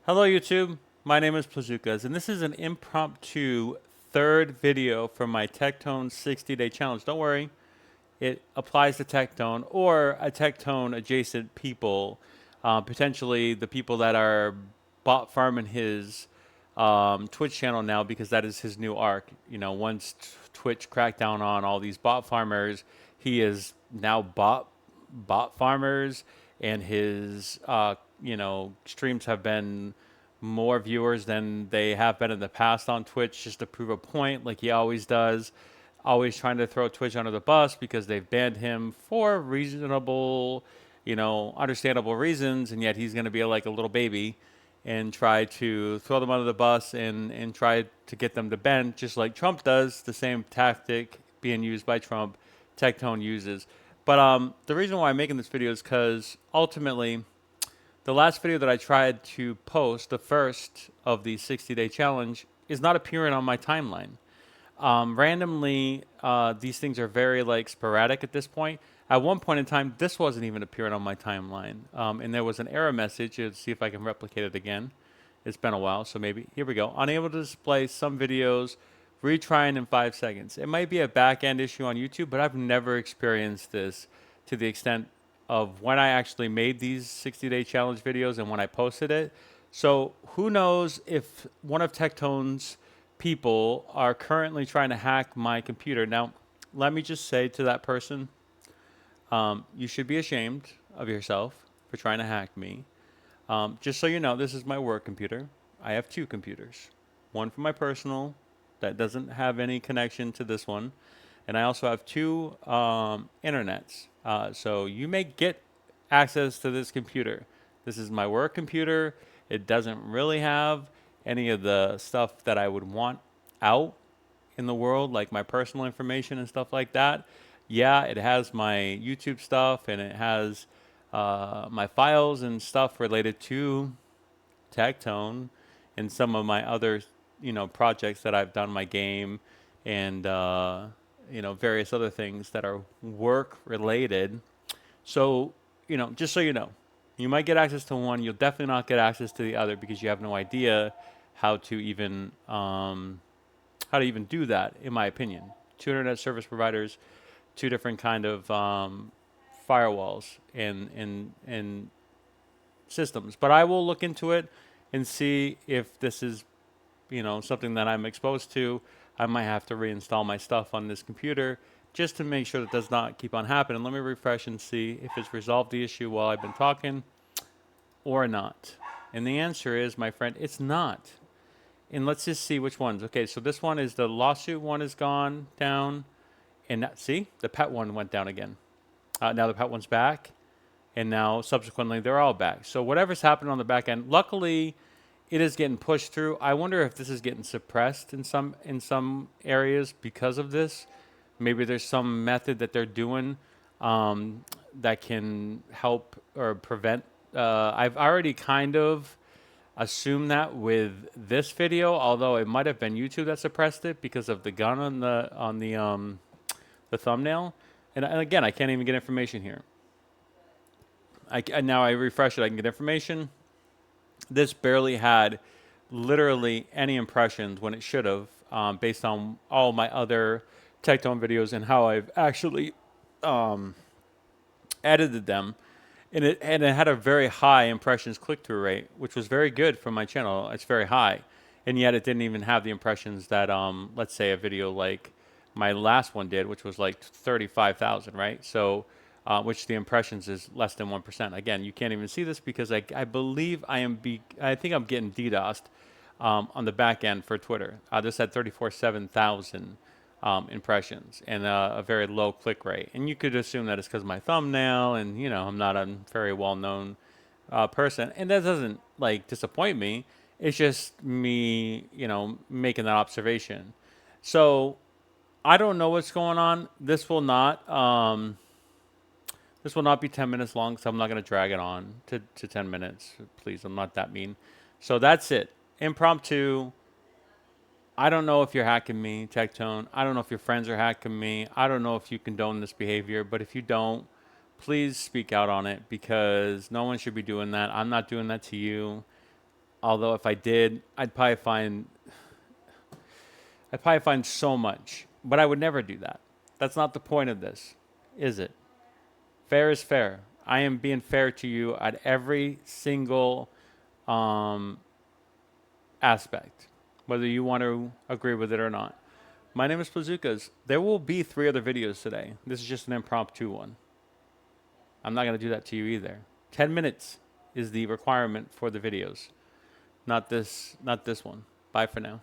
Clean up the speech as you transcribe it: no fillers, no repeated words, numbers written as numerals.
Hello YouTube, my name is Plazukas, and this is an impromptu third video for my Tectone 60-day challenge. Don't worry, it applies to Tectone or a Tectone adjacent people, potentially the people that are bot farming his Twitch channel now because that is his new arc. You know, once Twitch cracked down on all these bot farmers, he is now bot farmers, and his streams have been more viewers than they have been in the past on Twitch, just to prove a point, like he always does. Always trying to throw Twitch under the bus because they've banned him for reasonable, understandable reasons, and yet he's going to be like a little baby and try to throw them under the bus and try to get them to bend, just like Trump does. The same tactic being used by Trump, Tectone uses. But the reason why I'm making this video is because ultimately, the last video that I tried to post, the first of the 60-day challenge, is not appearing on my timeline. Randomly, these things are very like sporadic at this point. At one point in time, this wasn't even appearing on my timeline, and there was an error message. Let's see if I can replicate it again. It's been a while, so maybe here we go. Unable to display some videos, retrying in 5 seconds. It might be a back end issue on YouTube, but I've never experienced this to the extent of when I actually made these 60-day challenge videos and when I posted it. So who knows if one of Tectone's people are currently trying to hack my computer. Now, let me just say to that person, you should be ashamed of yourself for trying to hack me. Just so you know, this is my work computer. I have two computers. One for my personal that doesn't have any connection to this one. And I also have two internets. So you may get access to this computer. This is my work computer. It doesn't really have any of the stuff that I would want out in the world, like my personal information and stuff like that. Yeah, it has my YouTube stuff and it has my files and stuff related to Tectone and some of my other, projects that I've done, my game and, various other things that are work related. So, just so you know, you might get access to one. You'll definitely not get access to the other because you have no idea how to even do that. In my opinion, two internet service providers, two different kind of firewalls and systems. But I will look into it and see if this is something that I'm exposed to. I might have to reinstall my stuff on this computer just to make sure that does not keep on happening. Let me refresh and see if it's resolved the issue while I've been talking or not. And the answer is, my friend, it's not. And let's just see which ones. Okay, so this one is the lawsuit one is gone down. And that, see, the pet one went down again. Now the pet one's back. And now subsequently they're all back. So whatever's happened on the back end, luckily it is getting pushed through. I wonder if this is getting suppressed in some areas because of this. Maybe there's some method that they're doing that can help or prevent. I've already kind of assumed that with this video, although it might have been YouTube that suppressed it because of the gun on the thumbnail. And again, I can't even get information here. Now I refresh it, I can get information. This barely had literally any impressions when it should have, based on all my other Tectone videos and how I've actually edited them. And it had a very high impressions click-through rate, which was very good for my channel. It's very high. And yet it didn't even have the impressions that, let's say, a video like my last one did, which was like 35,000, right? So, which the impressions is less than 1%. Again, you can't even see this because I believe I think I'm getting DDoSed on the back end for Twitter. This had 34,700 impressions and a very low click rate. And you could assume that it's because of my thumbnail and, I'm not a very well-known person. And that doesn't, like, disappoint me. It's just me, making that observation. So I don't know what's going on. This will not be 10 minutes long, so I'm not going to drag it on to 10 minutes. Please, I'm not that mean. So that's it. Impromptu. I don't know if you're hacking me, Tectone. I don't know if your friends are hacking me. I don't know if you condone this behavior, but if you don't, please speak out on it because no one should be doing that. I'm not doing that to you. Although if I did, I'd probably find so much. But I would never do that. That's not the point of this, is it? Fair is fair. I am being fair to you at every single um, aspect, whether you want to agree with it or not. My name is Bazookas. There will be 3 other videos today. This is just an impromptu one. I'm not going to do that to you either. 10 minutes is the requirement for the videos. Not this one. Bye for now.